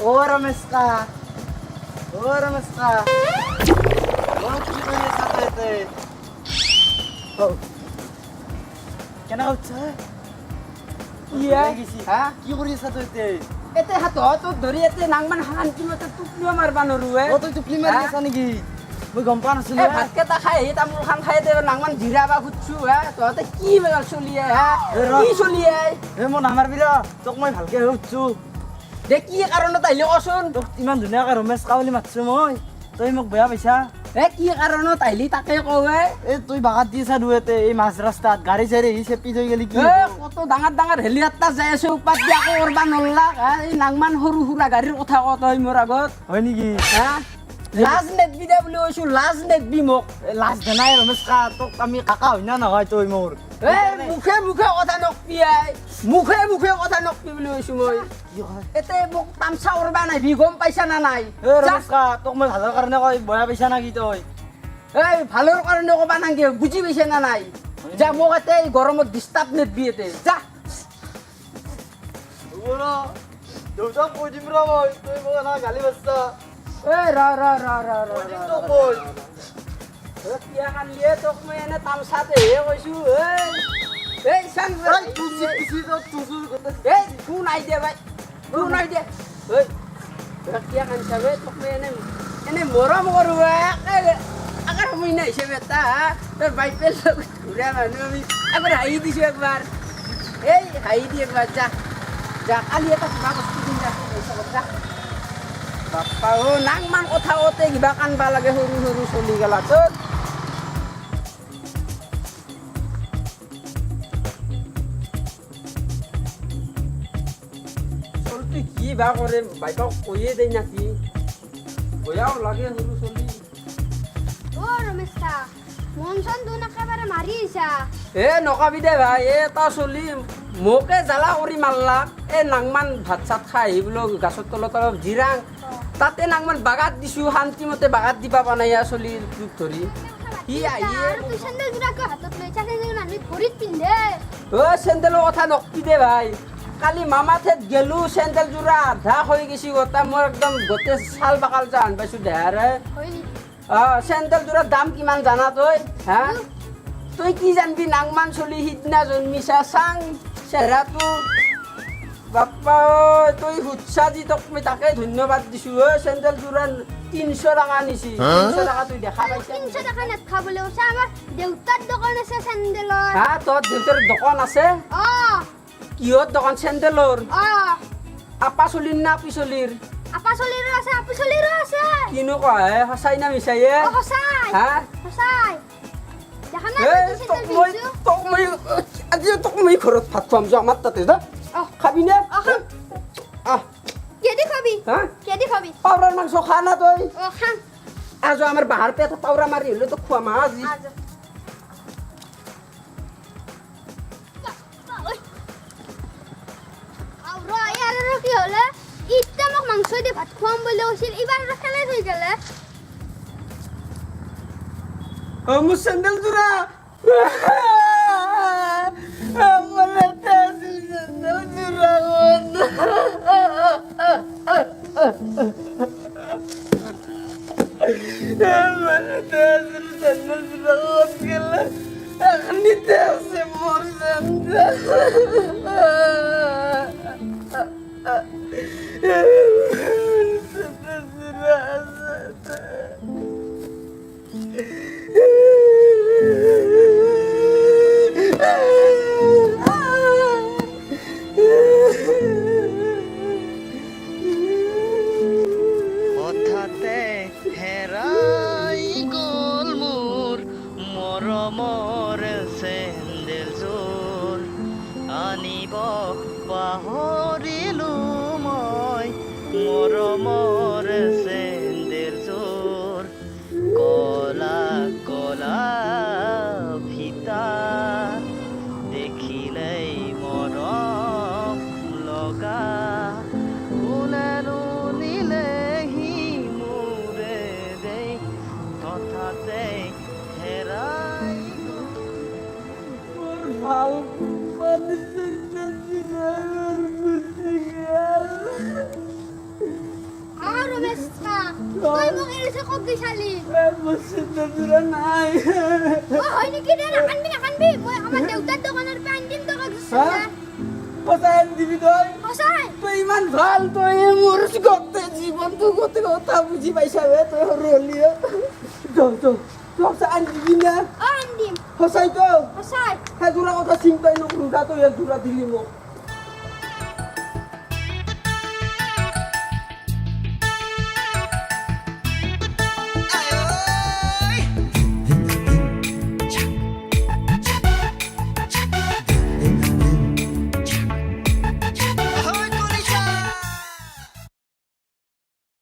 ও রমেশ কা ও কি করে সাথে ও কেন হচ্ছে ইয়া হ্যাঁ কি করি সাথে এতে হাত তো ধৰি এতে নাংমান শান্তি মতে টুকলিও মারবা নৰুৱে ও তুই টুপলি মারি গেছ নাকি মই গম পা নাছিলো এই ভাতকেইটা খাই আহি তামোল খান খাই দে নাংমান জিৰাবা খুজছো হা তহঁতে কি বেগাল চলি হা কি চলি এ মই নামাৰ বিৰা তোক মই ভালকে সুধছো দে কি কাৰণত আহিলে কচোন তোক ইমান ধুনীয়াকে ৰমেশ কা বুলি মাতছো মই তই মোক বেয়া পাইছা এ কি কাৰণত আহিলি তাকে কওঁ এ তুই বাগাত দিছা দুয়েতে এই মাছ ৰাস্তাত গাড়ী চাড়ী সি চেপি থৈ গেলি কি এ কত ডাঙৰ হেলিকপ্টাৰ যাই আছে উপাত দিয়া কৰবা নল্লা এই নাংমান সৰু সুৰা গাড়ীৰ কথা কওঁ তই মোৰ আগত হয় নেকি হা লাজ নেদবি দে বুলি কৈছো লাজ নেদবি মোক লাজ দেনাই ৰমেশ কা তোক আমি কাকা হয় না নহয় তই মোৰ এই মুখে মুখে কথা নকবি আই মুখে কথা নকবি বুলি কৈছো মই কি হয় এতে মোক তামচা কৰবা নাই গম পাইছা না নাই এ ৰমেশ কা তোক মই ভালৰ কাৰণে কয় বেয়া পাইছা নাকি তই এই ভালৰ কাৰণে ক'বা নাংগে বুজি পাইছা না নাই যা মোক এতে এই গৰমত ডিষ্টাৰ্ব নেদবি এতে যা ওরা দেউতাক কৈ দিম ৰ মই তই মোক না গালি বাচ্চা এই ৰ কৈ দিম তোক মই কিয়া কালিয়ে তোক মই এনে তামচাতে হে কৈছো এই চাং এই তুই তুই এই তুই নাই দে ভাই তুই নাই দে এই কিয়া কানছা বে তোক মই এনে মৰম কৰো আগাৰ সময় নাই সে বেটা তোৰ বাইপেল ঘূৰা মানুহ আমি এবাৰ হাঁহি দিছো একবাৰ এই হাঁহি দি একবাৰ যা যা কালি এটা কিবা বস্তু দিম যা বাপ্পা ও নাংমান কথা কওঁতে কিবা কান্দবা লাগে সৰু সৰু চলি গেলা তোৰ চলটো কি বা কৰে বাইকক কৈয়ে দেই নাকি বয়াও লাগে সৰু চলি ও ৰমেশা মন চন দুন একেবাৰে মাৰি আহিছা এ নকাবি দে ভাই এটা চলি মোকে জ্বালা কৰি মাৰলাক এই নাংমান ভাত চাত খাই আহি বোলো গাছৰ তলত অলপ জিৰাং তাতে নাংমান বাগাত দিছো শান্তিমতে বাগাত দিবা পানাইয়া চলি দুখ ধৰি সি আহিয়ে আৰু তুই চেন্দেল জোৰাকে হাতত লৈ চাকে যে মানুহে ভৰিত পিন্ধে অ চেণ্ডেলৰ কথা নকবি দে ভাই কালি মামা ঠেত গেলো চেণ্ডেল জোৰা আধা হৈ গৈছি গোটা মোৰ একদম গোটেই ছাল বাকাল জান পাইছো দেহাৰে হয় নেকি চেণ্ডেল জোৰাৰ দাম কিমান জানা তই হা তই কি জানবি নাংমান চলি সিদিনা জন্মিছা চাং চেহেৰাটো বাপ্পা তই সুধছা যি তোক মই তাকে ধন্যবাদ দিছো চেণ্ডেল জোৰা 300 টকা নিছি 300 টকা তুই দেখা পাইছা 300 টকা নেট খাবলৈ কৈছে আমাৰ দেউতাৰ দোকান আছে চেন্দেলৰ হা তোৰ দেউতাৰ দোকান আছে অ কিহৰ দোকান চেণ্ডেলৰ অ আপা চলিৰ না আপি চলিৰ আপা চলিৰো আছে আপি চলিৰো আছে কিনো কয় সঁচাই না মিছাই অ সঁচাই হা সঁচাই দেখা না তোক মই আজি তোক মই ঘৰত ভাত খুৱাম যা আমাৰ তাতে যা খাবি নে কেদি খাবি হা কেদি খাবি পাউৰাৰ মাংস খা না তই অ খাম আজ আমাৰ বাহাৰ পেট পাউৰা মাৰি হলে তো খুৱাম আজি আজ আউৰা ইয়াৰ কি হলে ইটা মোক মাংস দি ভাত খুৱাম বুলি কৈছিল এইবাৰ খেলে হৈ গেলে মোৰ চেণ্ডেল জোৰা আমার চেণ্ডেল জোৰা চেণ্ডেল জোৰা গেলে নিতে আছে মোৰ চেণ্ডেল জোৰা আছে হঠাতে হেৰাই গ'ল মোৰ মৰমৰ চেণ্ডেলযোৰ আনিব পাহৰিলো মই মৰমৰ চেণ্ডেলযোৰ কলা কলা ফিতা দেখিলেই মৰম লগা কোনেনো নিলেহি মোৰে দেই হঠাতে হেৰাই ভাল Rubes ka. Tuloy mo kayo sa kogisali. নাই Hoy, ni kita nakan bi. Moy aman deutad do kanar pandim do kagisala. কোথায় দিবি তুই Osay. তুই ইমান ভাল তুই মোর গতে জীবন তো গতে কথা বুঝি পাইছা বে তুই রলিও তো saan দিবি না Andim. হসাই তো Osay. হ্যাঁ দূরা কথা চিন্তাই নকরু গা তো এক দূরা দিলি মোক